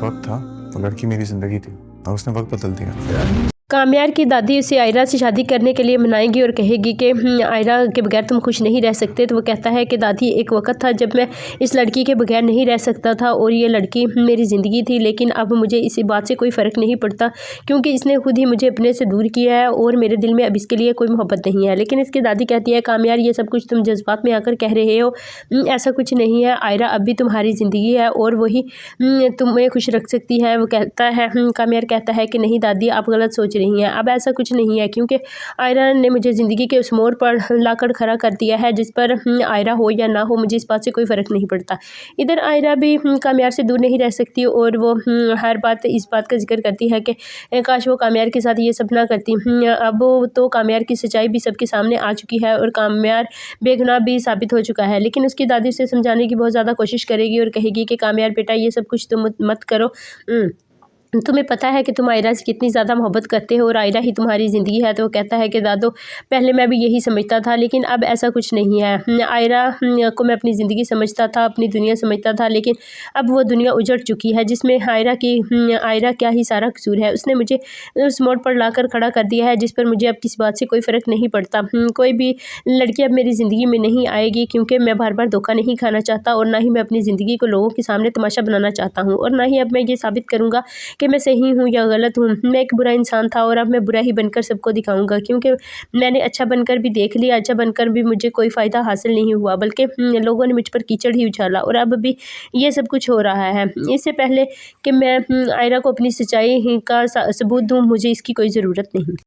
वक्त था वो लड़की मेरी ज़िंदगी थी और उसने वक्त बदल दिया। काम्यार की दादी उसे आयरा से शादी करने के लिए मनाएगी और कहेगी कि आयरा के बगैर तुम खुश नहीं रह सकते। तो वो कहता है कि दादी, एक वक्त था जब मैं इस लड़की के बगैर नहीं रह सकता था और ये लड़की मेरी ज़िंदगी थी, लेकिन अब मुझे इस बात से कोई फ़र्क नहीं पड़ता क्योंकि इसने खुद ही मुझे अपने से दूर किया है और मेरे दिल में अब इसके लिए कोई मोहब्बत नहीं है। लेकिन इसकी दादी कहती है, काम्यार ये सब कुछ तुम जज्बात में आकर कह रहे हो, ऐसा कुछ नहीं है। आयरा अब भी तुम्हारी ज़िंदगी है और वही तुम्हें खुश रख सकती है। वो कहता है, काम्यार कहता है कि नहीं दादी, आप गलत सोच रही हैं। अब ऐसा कुछ नहीं है क्योंकि आयरा ने मुझे ज़िंदगी के उस मोड़ पर लाकर खड़ा कर दिया है जिस पर आयरा हो या ना हो मुझे इस बात से कोई फ़र्क नहीं पड़ता। इधर आयरा भी काम्यार से दूर नहीं रह सकती और वो हर बात इस बात का जिक्र करती है कि काश वो काम्यार के साथ ये सब ना करती। अब तो काम्यार की सच्चाई भी सबके सामने आ चुकी है और काम्यार बेगुनाह भी साबित हो चुका है। लेकिन उसकी दादी उसे समझाने की बहुत ज़्यादा कोशिश करेगी और कहेगी कि काम्यार बेटा, ये सब कुछ तुम मत करो। तुम्हें पता है कि तुम आयरा से कितनी ज़्यादा मोहब्बत करते हो और आयरा ही तुम्हारी ज़िंदगी है। तो वो कहता है कि दादो, पहले मैं भी यही समझता था लेकिन अब ऐसा कुछ नहीं है। आयरा को मैं अपनी ज़िंदगी समझता था, अपनी दुनिया समझता था, लेकिन अब वो दुनिया उजड़ चुकी है जिसमें आयरा क्या ही सारा कसूर है। उसने मुझे उस मोड़ पर लाकर खड़ा कर दिया है जिस पर मुझे अब किसी बात से कोई फ़र्क नहीं पड़ता। कोई भी लड़की अब मेरी ज़िंदगी में नहीं आएगी क्योंकि मैं बार बार धोखा नहीं खाना चाहता और ना ही मैं अपनी ज़िंदगी को लोगों के सामने तमाशा बनाना चाहता हूँ और ना ही अब मैं ये साबित करूँगा कि मैं सही हूँ या गलत हूँ। मैं एक बुरा इंसान था और अब मैं बुरा ही बनकर सबको दिखाऊंगा क्योंकि मैंने अच्छा बनकर भी देख लिया। अच्छा बनकर भी मुझे कोई फ़ायदा हासिल नहीं हुआ बल्कि लोगों ने मुझ पर कीचड़ ही उछाला और अब भी ये सब कुछ हो रहा है। इससे पहले कि मैं आयरा को अपनी सच्चाई का सबूत दूँ, मुझे इसकी कोई ज़रूरत नहीं।